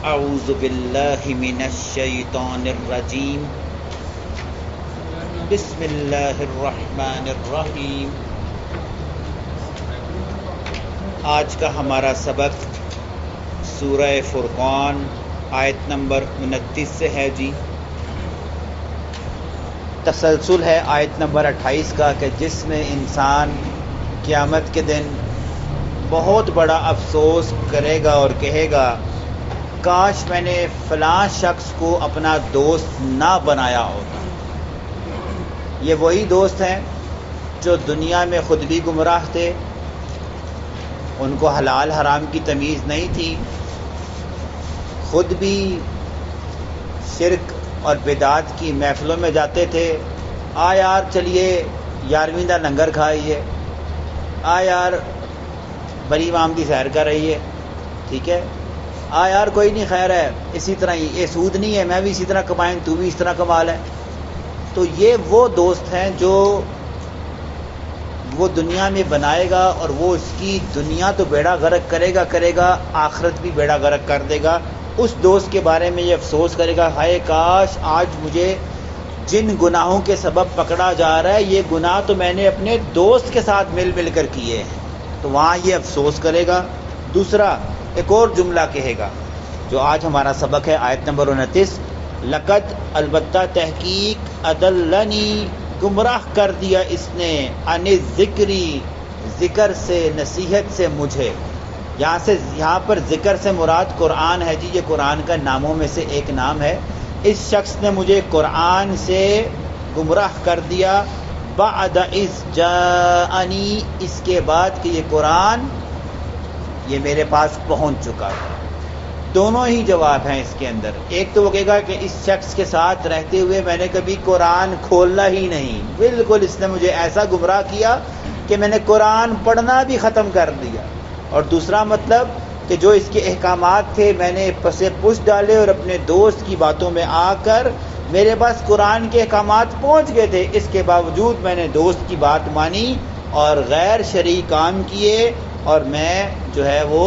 اعوذ باللہ من الشیطان الرجیم بسم اللہ الرحمن الرحیم۔ آج کا ہمارا سبق سورہ فرقان آیت نمبر 29 سے ہے جی۔ تسلسل ہے آیت نمبر 28 کا کہ جس میں انسان قیامت کے دن بہت بڑا افسوس کرے گا اور کہے گا کاش میں نے فلاں شخص کو اپنا دوست نہ بنایا ہوتا۔ یہ وہی دوست ہیں جو دنیا میں خود بھی گمراہ تھے، ان کو حلال حرام کی تمیز نہیں تھی، خود بھی شرک اور بدعات کی محفلوں میں جاتے تھے۔ یار چلیے 11ویں دا لنگر کھائیے، یار بڑی امام دی سیر کر رہی ہے، ٹھیک ہے، یار کوئی نہیں خیر ہے، اسی طرح ہی یہ سود نہیں ہے، میں بھی اسی طرح کمائیں، تو بھی اس طرح کما لیں۔ تو یہ وہ دوست ہیں جو وہ دنیا میں بنائے گا اور وہ اس کی دنیا تو بیڑا غرق کرے گا، آخرت بھی بیڑا غرق کر دے گا۔ اس دوست کے بارے میں یہ افسوس کرے گا ہائے کاش آج مجھے جن گناہوں کے سبب پکڑا جا رہا ہے یہ گناہ تو میں نے اپنے دوست کے ساتھ مل کر کیے ہیں، تو وہاں یہ افسوس کرے گا۔ دوسرا ایک اور جملہ کہے گا جو آج ہمارا سبق ہے آیت نمبر 29، لقد البتہ تحقیق ادلنی گمراہ کر دیا اس نے عن ذکری ذکر سے نصیحت سے مجھے۔ یہاں پر ذکر سے مراد قرآن ہے جی، یہ قرآن کا ناموں میں سے ایک نام ہے۔ اس شخص نے مجھے قرآن سے گمراہ کر دیا بعد اذ جاءنی، اس کے بعد کہ یہ قرآن یہ میرے پاس پہنچ چکا ہے۔ دونوں ہی جواب ہیں اس کے اندر۔ ایک تو وہ کہے گا کہ اس شخص کے ساتھ رہتے ہوئے میں نے کبھی قرآن کھولنا ہی نہیں، بالکل اس نے مجھے ایسا گمراہ کیا کہ میں نے قرآن پڑھنا بھی ختم کر دیا۔ اور دوسرا مطلب کہ جو اس کے احکامات تھے میں نے پسے پش ڈالے اور اپنے دوست کی باتوں میں آ کر میرے پاس قرآن کے احکامات پہنچ گئے تھے، اس کے باوجود میں نے دوست کی بات مانی اور غیر شرعی کام کیے، اور میں جو ہے وہ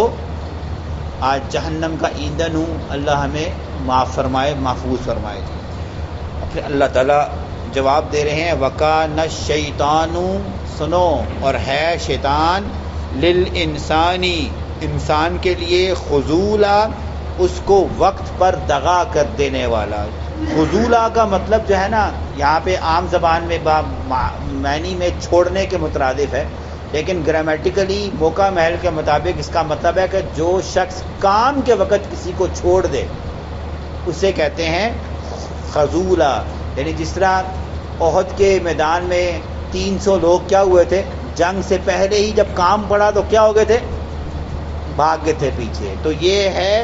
آج جہنم کا ایندھن ہوں۔ اللہ ہمیں معاف فرمائے، محفوظ فرمائے۔ پھر اللہ تعالیٰ جواب دے رہے ہیں وَكَانَ الشَّيْطَانُ، سنو، اور ہے شیطان لِلْإِنسَانِ، انسان کے لیے خذولا، اس کو وقت پر دغا کر دینے والا۔ خذولا کا مطلب جو ہے نا یہاں پہ عام زبان میں معنی میں چھوڑنے کے مترادف ہے، لیکن گرامیٹیکلی موقع محل کے مطابق اس کا مطلب ہے کہ جو شخص کام کے وقت کسی کو چھوڑ دے اسے کہتے ہیں خذولا۔ یعنی جس طرح احد کے میدان میں 300 لوگ کیا ہوئے تھے، جنگ سے پہلے ہی جب کام پڑا تو کیا ہو گئے تھے، بھاگ گئے تھے پیچھے۔ تو یہ ہے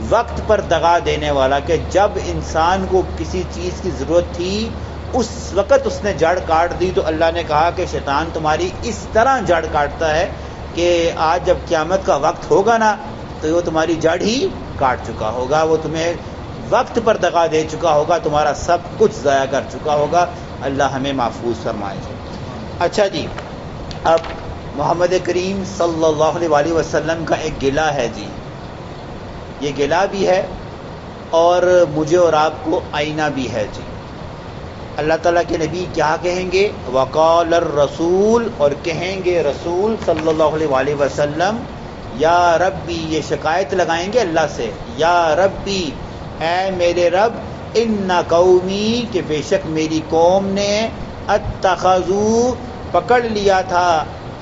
وقت پر دغا دینے والا کہ جب انسان کو کسی چیز کی ضرورت تھی اس وقت اس نے جڑ کاٹ دی۔ تو اللہ نے کہا کہ شیطان تمہاری اس طرح جڑ کاٹتا ہے کہ آج جب قیامت کا وقت ہوگا نا تو وہ تمہاری جڑ ہی کاٹ چکا ہوگا، وہ تمہیں وقت پر دغا دے چکا ہوگا، تمہارا سب کچھ ضائع کر چکا ہوگا۔ اللہ ہمیں محفوظ فرمائے۔ اچھا جی، اب محمد کریم صلی اللہ علیہ وسلم کا ایک گلہ ہے جی، یہ گلہ بھی ہے اور مجھے اور آپ کو آئینہ بھی ہے جی۔ اللہ تعالیٰ کے نبی کیا کہیں گے، وقال الرسول، اور کہیں گے رسول صلی اللہ علیہ وسلم، یا ربی، یہ شکایت لگائیں گے اللہ سے، یا ربی، اے میرے رب، ان قومی، کہ بے شک میری قوم نے اتخذوا، پکڑ لیا تھا،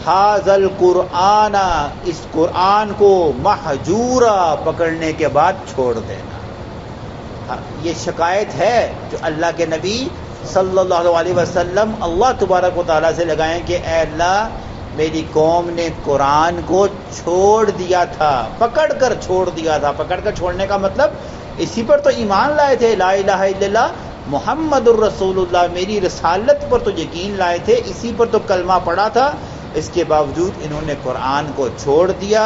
ھذا القرآن، اس قرآن کو، مہجورا، پکڑنے کے بعد چھوڑ دینا۔ یہ شکایت ہے جو اللہ کے نبی صلی اللہ علیہ وسلم اللہ تبارک و تعالیٰ سے لگائیں کہ اے اللہ میری قوم نے قرآن کو چھوڑ دیا تھا، پکڑ کر چھوڑ دیا تھا۔ پکڑ کر چھوڑنے کا مطلب اسی پر تو ایمان لائے تھے، لا الہ الا اللہ محمد الرسول اللہ، میری رسالت پر تو یقین لائے تھے، اسی پر تو کلمہ پڑھا تھا، اس کے باوجود انہوں نے قرآن کو چھوڑ دیا۔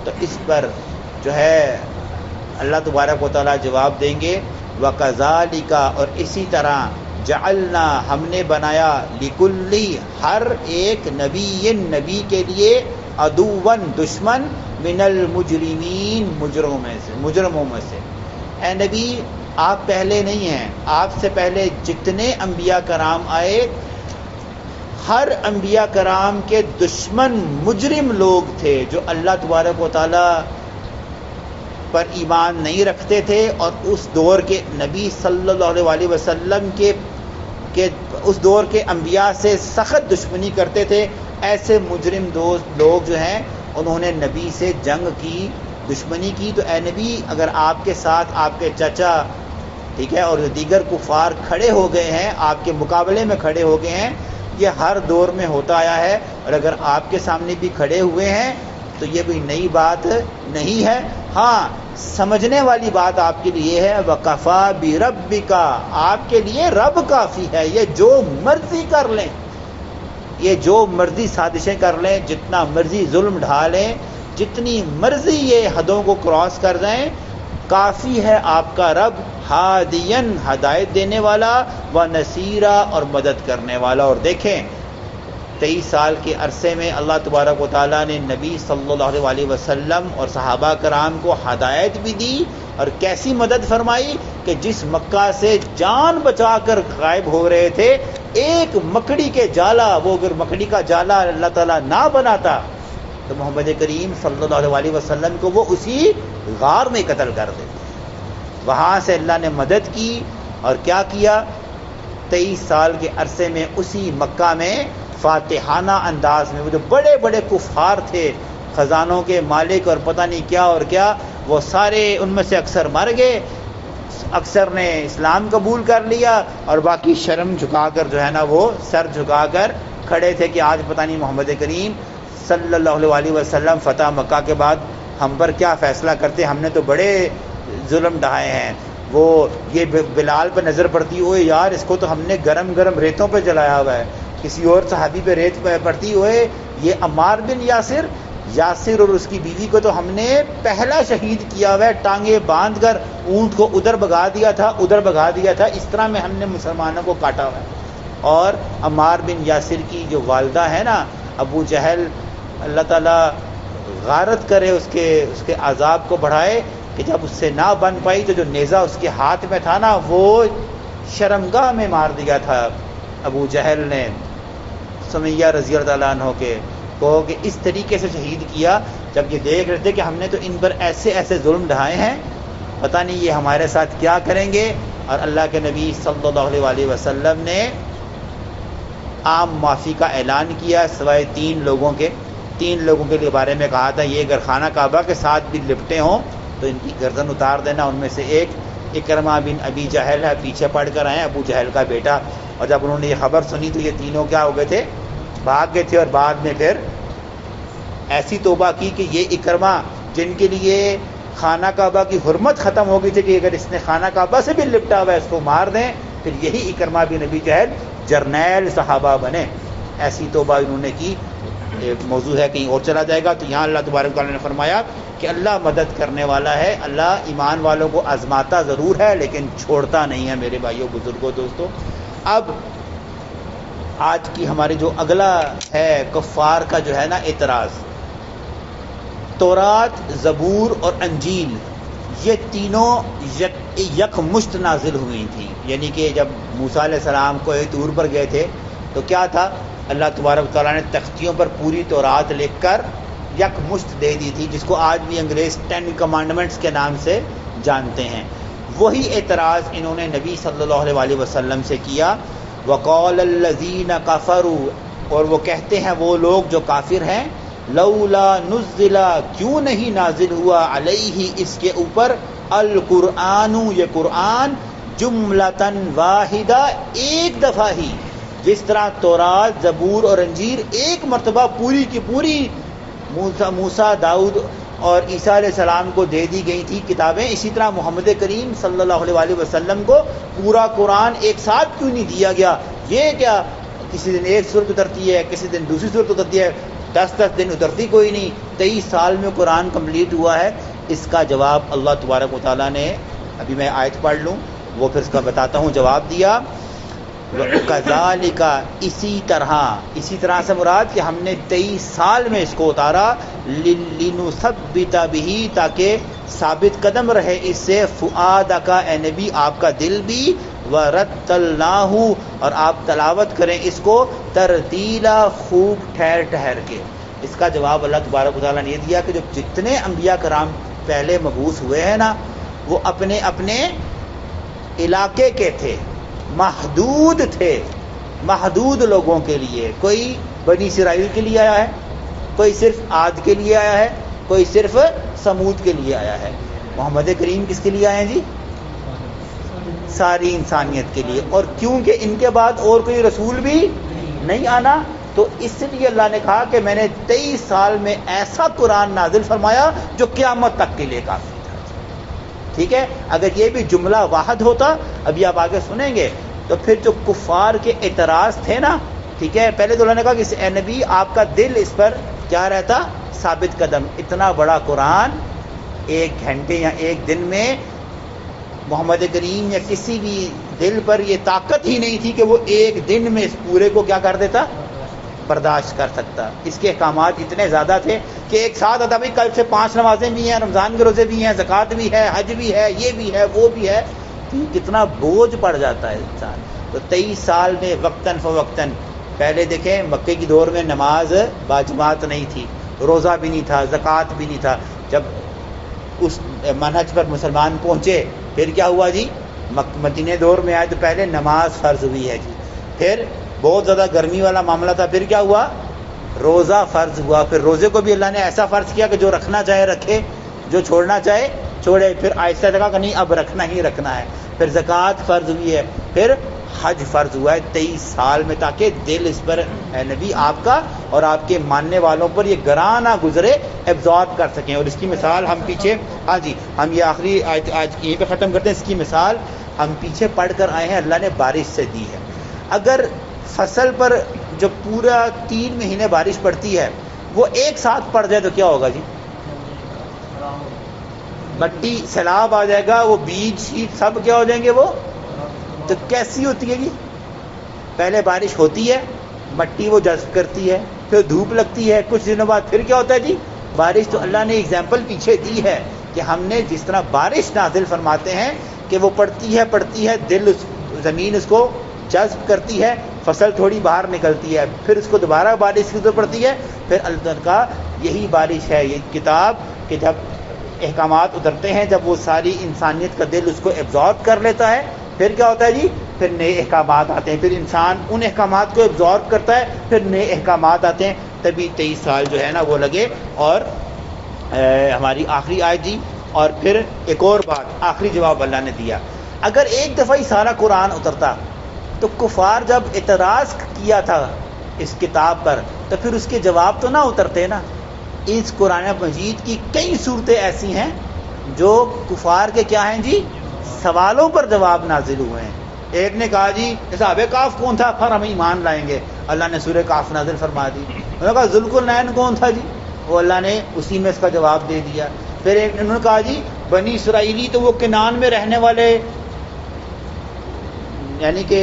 تو اس پر جو ہے اللہ تبارک و تعالیٰ جواب دیں گے وَكَذَلِكَ، اور اسی طرح جعلنا، ہم نے بنایا، لِكُلِّ، ہر ایک نبی کے لیے، عدوًا، دشمن، من المجرمین، مجرموں میں سے۔ اے نبی آپ پہلے نہیں ہیں، آپ سے پہلے جتنے انبیاء کرام آئے ہر انبیاء کرام کے دشمن مجرم لوگ تھے جو اللہ تبارک و تعالی پر ایمان نہیں رکھتے تھے، اور اس دور کے نبی صلی اللہ علیہ وسلم کے اس دور کے انبیاء سے سخت دشمنی کرتے تھے۔ ایسے مجرم دوست لوگ جو ہیں انہوں نے نبی سے جنگ کی، دشمنی کی۔ تو اے نبی اگر آپ کے ساتھ آپ کے چچا، ٹھیک ہے، اور دیگر کفار کھڑے ہو گئے ہیں، آپ کے مقابلے میں کھڑے ہو گئے ہیں، یہ ہر دور میں ہوتا آیا ہے، اور اگر آپ کے سامنے بھی کھڑے ہوئے ہیں تو یہ کوئی نئی بات نہیں ہے۔ ہاں سمجھنے والی بات آپ کے لیے ہے، وَكَفَى بِرَبِّكَ، آپ کے لیے رب کافی ہے، یہ جو مرضی کر لیں، یہ جو مرضی سازشیں کر لیں، جتنا مرضی ظلم ڈھا لیں، جتنی مرضی یہ حدوں کو کراس کر جائیں، کافی ہے آپ کا رب، ہادین ہدایت دینے والا، و نصیرا اور مدد کرنے والا۔ اور دیکھیں 23 سال کے عرصے میں اللہ تبارک و تعالیٰ نے نبی صلی اللہ علیہ وسلم اور صحابہ کرام کو ہدایت بھی دی، اور کیسی مدد فرمائی کہ جس مکہ سے جان بچا کر غائب ہو رہے تھے، ایک مکڑی کے جالا، وہ اگر مکڑی کا جالا اللہ تعالیٰ نہ بناتا تو محمد کریم صلی اللہ علیہ وسلم کو وہ اسی غار میں قتل کر دیتے۔ وہاں سے اللہ نے مدد کی، اور کیا کیا؟ 23 سال کے عرصے میں اسی مکہ میں فاتحانہ انداز میں وہ جو بڑے بڑے کفار تھے، خزانوں کے مالک اور پتہ نہیں کیا اور کیا، وہ سارے ان میں سے اکثر مر گئے، اکثر نے اسلام قبول کر لیا، اور باقی شرم جھکا کر جو ہے نا وہ سر جھکا کر کھڑے تھے کہ آج پتہ نہیں محمد کریم صلی اللہ علیہ وسلم فتح مکہ کے بعد ہم پر کیا فیصلہ کرتے، ہم نے تو بڑے ظلم ڈھائے ہیں۔ وہ یہ بلال پہ نظر پڑتی، ہوئے یار اس کو تو ہم نے گرم گرم ریتوں پہ جلایا ہوا ہے، کسی اور صحابی پہ ریت پڑتی ہوئے یہ عمار بن یاسر اور اس کی بیوی کو تو ہم نے پہلا شہید کیا ہوا ہے، ٹانگیں باندھ کر اونٹ کو ادھر بھگا دیا تھا، اس طرح میں ہم نے مسلمانوں کو کاٹا ہوا ہے۔ اور عمار بن یاسر کی جو والدہ ہے نا ابو جہل، اللہ تعالیٰ غارت کرے، اس کے عذاب کو بڑھائے کہ جب اس سے نہ بن پائی تو جو نیزہ اس کے ہاتھ میں تھا نا وہ شرمگاہ میں مار دیا تھا ابو جہل نے سمیہ رضی اللہ عنہ کے کو، کہ اس طریقے سے شہید کیا۔ جب یہ دیکھ رہے تھے کہ ہم نے تو ان پر ایسے ایسے ظلم ڈھائے ہیں، پتہ نہیں یہ ہمارے ساتھ کیا کریں گے، اور اللہ کے نبی صلی اللہ علیہ وسلم نے عام معافی کا اعلان کیا، سوائے تین لوگوں کے بارے میں کہا تھا یہ اگر خانہ کعبہ کے ساتھ بھی لپٹے ہوں تو ان کی گردن اتار دینا۔ ان میں سے ایک اکرمہ بن ابی جہل ہے، پیچھے پڑھ کر آئے ابو جہل کا بیٹا، اور جب انہوں نے یہ خبر سنی تو یہ تینوں کیا ہو گئے تھے، بھاگ گئے تھے، اور بعد میں پھر ایسی توبہ کی کہ یہ اکرمہ جن کے لیے خانہ کعبہ کی حرمت ختم ہو گئی تھی کہ اگر اس نے خانہ کعبہ سے بھی لپٹا ہوا ہے اس کو مار دیں، پھر یہی اکرمہ بن ابی جہل جرنیل صحابہ بنے۔ ایسی توبہ انہوں نے کی۔ موضوع ہے کہیں اور چلا جائے گا، تو یہاں اللہ تبارک تعالیٰ نے فرمایا کہ اللہ مدد کرنے والا ہے، اللہ ایمان والوں کو آزماتا ضرور ہے لیکن چھوڑتا نہیں ہے میرے بھائیوں بزرگوں دوستوں۔ اب آج کی ہمارے جو اگلا ہے کفار کا جو ہے نا اعتراض، تورات، زبور اور انجیل یہ تینوں یک مشت نازل ہوئی تھیں، یعنی کہ جب موسیٰ علیہ السلام کو طور پر گئے تھے تو کیا تھا، اللہ تبارک تعالیٰ نے تختیوں پر پوری تورات لکھ کر یک مشت دے دی تھی، جس کو آج بھی انگریز 10 کمانڈمنٹس کے نام سے جانتے ہیں۔ وہی اعتراض انہوں نے نبی صلی اللہ علیہ وسلم سے کیا۔ وقال الذین کفروا، اور وہ کہتے ہیں وہ لوگ جو کافر ہیں، لولا نزل، کیوں نہیں نازل ہوا، علیہ اس کے اوپر، القرآن یہ قرآن، جملۃ واحدہ ایک دفعہ ہی، جس طرح تورات، زبور اور انجیل ایک مرتبہ پوری کی پوری موسیٰ، داؤد اور عیسیٰ علیہ السلام کو دے دی گئی تھی کتابیں، اسی طرح محمد کریم صلی اللہ علیہ وسلم کو پورا قرآن ایک ساتھ کیوں نہیں دیا گیا؟ یہ کیا کسی دن ایک صورت اترتی ہے، کسی دن دوسری صورت اترتی ہے، 10 دن اترتی کوئی نہیں، 23 سال میں قرآن کمپلیٹ ہوا ہے۔ اس کا جواب اللہ تبارک و تعالیٰ نے، ابھی میں آیت پڑھ لوں وہ پھر اس کا بتاتا ہوں، جواب دیا وَكَذَلِكَ، اسی طرح سے مراد کہ ہم نے 23 سال میں اس کو اتارا، لِنُثَبِّتَ بِهِ تاکہ ثابت قدم رہے اس سے فؤادک اے نبی آپ کا دل بھی وَرَتَّلْنَاهُ اور آپ تلاوت کریں اس کو ترتیلا خوب ٹھہر ٹھہر کے. اس کا جواب اللہ تبارک و تعالیٰ نے یہ دیا کہ جو جتنے انبیاء کرام پہلے مبعوث ہوئے ہیں نا وہ اپنے اپنے علاقے کے تھے، محدود تھے، محدود لوگوں کے لیے. کوئی بنی اسرائیل کے لیے آیا ہے، کوئی صرف عاد کے لیے آیا ہے، کوئی صرف سمود کے لیے آیا ہے. محمد کریم کس کے لیے آئے ہیں جی؟ ساری انسانیت کے لیے. اور کیونکہ ان کے بعد اور کوئی رسول بھی نہیں آنا تو اس لیے اللہ نے کہا کہ میں نے 23 سال میں ایسا قرآن نازل فرمایا جو قیامت تک کے لیے کافی تھا. ٹھیک ہے، اگر یہ بھی جملہ واحد ہوتا، ابھی آپ آگے سنیں گے، تو پھر جو کفار کے اعتراض تھے نا، ٹھیک ہے، پہلے تو اللہ نے کہا کہ اے نبی آپ کا دل اس پر کیا رہتا؟ ثابت قدم. اتنا بڑا قرآن 1 گھنٹے یا 1 دن میں محمد کریم یا کسی بھی دل پر یہ طاقت ہی نہیں تھی کہ وہ 1 دن میں اس پورے کو کیا کر دیتا؟ برداشت کر سکتا. اس کے احکامات اتنے زیادہ تھے کہ ایک ساتھ آتا بھائی کل سے 5 نمازیں بھی ہیں، رمضان کے روزے بھی ہیں، زکوٰۃ بھی ہے، حج بھی ہے، یہ بھی ہے، وہ بھی ہے. کتنا بوجھ پڑ جاتا ہے انسان. تو 23 سال میں وقتاً فوقتاً، پہلے دیکھیں مکے کی دور میں نماز باجماعت نہیں تھی، روزہ بھی نہیں تھا، زکوٰۃ بھی نہیں تھا. جب اس منہج پر مسلمان پہنچے پھر کیا ہوا جی؟ مدینے دور میں آئے تو پہلے نماز فرض ہوئی ہے جی، پھر بہت زیادہ گرمی والا معاملہ تھا، پھر کیا ہوا؟ روزہ فرض ہوا. پھر روزے کو بھی اللہ نے ایسا فرض کیا کہ جو رکھنا چاہے رکھے، جو چھوڑنا چاہے چھوڑے. پھر آہستہ لگا کہ نہیں اب رکھنا ہی رکھنا ہے. پھر زکوٰۃ فرض ہوئی ہے، پھر حج فرض ہوا ہے 23 سال میں، تاکہ دل اس پر اے نبی آپ کا اور آپ کے ماننے والوں پر یہ گراں نہ گزرے، ایبزارب کر سکیں. اور اس کی مثال ہم پیچھے، ہاں جی ہم یہ آخری آج یہیں پہ ختم کرتے ہیں. اس کی مثال ہم پیچھے پڑھ کر آئے ہیں، اللہ نے بارش سے دی ہے. اگر فصل پر جو پورا 3 مہینے بارش پڑتی ہے وہ ایک ساتھ پڑ جائے تو کیا ہوگا جی؟ مٹی سیلاب آ جائے گا، وہ بیج شیج سب کیا ہو جائیں گے وہ. تو کیسی ہوتی ہے جی؟ پہلے بارش ہوتی ہے، مٹی وہ جذب کرتی ہے، پھر دھوپ لگتی ہے، کچھ دنوں بعد پھر کیا ہوتا ہے جی؟ بارش. تو اللہ نے ایگزامپل پیچھے دی ہے کہ ہم نے جس طرح بارش نازل فرماتے ہیں کہ وہ پڑتی ہے، دل زمین اس کو جذب کرتی ہے، فصل تھوڑی باہر نکلتی ہے، پھر اس کو دوبارہ بارش کی ضرورت پڑتی ہے. پھر اللہ کا یہی بارش ہے یہ کتاب کہ جب احکامات اترتے ہیں، جب وہ ساری انسانیت کا دل اس کو ایبزارب کر لیتا ہے، پھر کیا ہوتا ہے جی؟ پھر نئے احکامات آتے ہیں، پھر انسان ان احکامات کو ایبزارب کرتا ہے، پھر نئے احکامات آتے ہیں. تبھی 23 سال جو ہے نا وہ لگے. اور ہماری آخری آیت جی، اور پھر ایک اور بات، آخری جواب اللہ نے دیا. اگر ایک دفعہ ہی سارا قرآن اترتا تو کفار جب اعتراض کیا تھا اس کتاب پر تو پھر اس کے جواب تو نہ اترتے نا. اس قرآن مجید کی کئی صورتیں ایسی ہیں جو کفار کے کیا ہیں جی؟ سوالوں پر جواب نازل ہوئے ہیں. ایک نے کہا جی اصحاب کاف کون تھا؟ پھر ہم ایمان لائیں گے. اللہ نے سورہ کاف نازل فرما دی. انہوں نے کہا ذوالقرنین کون تھا جی؟ وہ اللہ نے اسی میں اس کا جواب دے دیا. پھر ایک انہوں نے کہا جی بنی اسرائیلی تو وہ کنعان میں رہنے والے یعنی کہ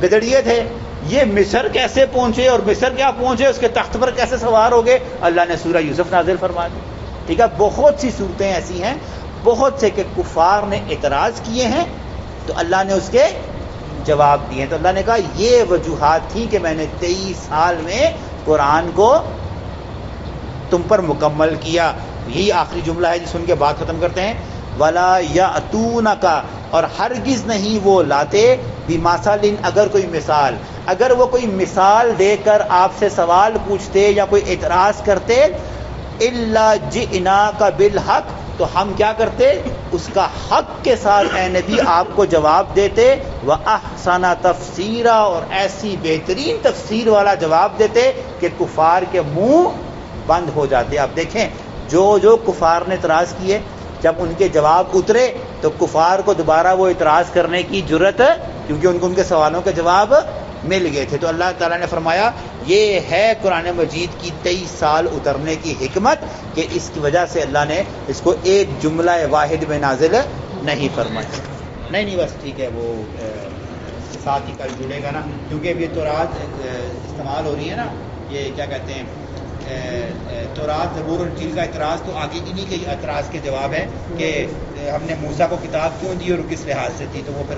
گدڑیے تھے، یہ مصر کیسے پہنچے اور مصر کیا پہنچے، اس کے تخت پر کیسے سوار ہو گئے؟ اللہ نے سورہ یوسف نازل فرما دی. ٹھیک ہے، بہت سی صورتیں ایسی ہیں، بہت سے کہ کفار نے اعتراض کیے ہیں تو اللہ نے اس کے جواب دیے ہیں. تو اللہ نے کہا یہ وجوہات تھیں کہ میں نے 23 سال میں قرآن کو تم پر مکمل کیا. یہی آخری جملہ ہے جس سن کے بات ختم کرتے ہیں. ولا یاتونک، اور ہرگز نہیں وہ لاتے، بمثل، اگر کوئی مثال، اگر وہ کوئی مثال دے کر آپ سے سوال پوچھتے یا کوئی اعتراض کرتے، الا جئناک بالحق، تو ہم کیا کرتے؟ اس کا حق کے ساتھ اے نبی آپ کو جواب دیتے. وَأَحْسَنَ تَفْسِيرًا، اور ایسی بہترین تفسیر والا جواب دیتے کہ کفار کے منہ بند ہو جاتے. آپ دیکھیں جو کفار نے اعتراض کیے، جب ان کے جواب اترے تو کفار کو دوبارہ وہ اعتراض کرنے کی جرت، کیونکہ ان کے سوالوں کے جواب مل گئے تھے. تو اللہ تعالیٰ نے فرمایا یہ ہے قرآن مجید کی 23 سال اترنے کی حکمت، کہ اس کی وجہ سے اللہ نے اس کو ایک جملہ واحد میں نازل نہیں فرمایا. نہیں بس ٹھیک ہے، وہ ساتھ ہی کل جڑے گا نا، کیونکہ اب یہ تورات استعمال ہو رہی ہے نا، یہ کیا کہتے ہیں تورات زبور اور انجیل کا اعتراض تو آگے انہی کے اعتراض کے جواب ہے کہ ہم نے موسیٰ کو کتاب کیوں دی اور کس لحاظ سے دی، تو وہ پھر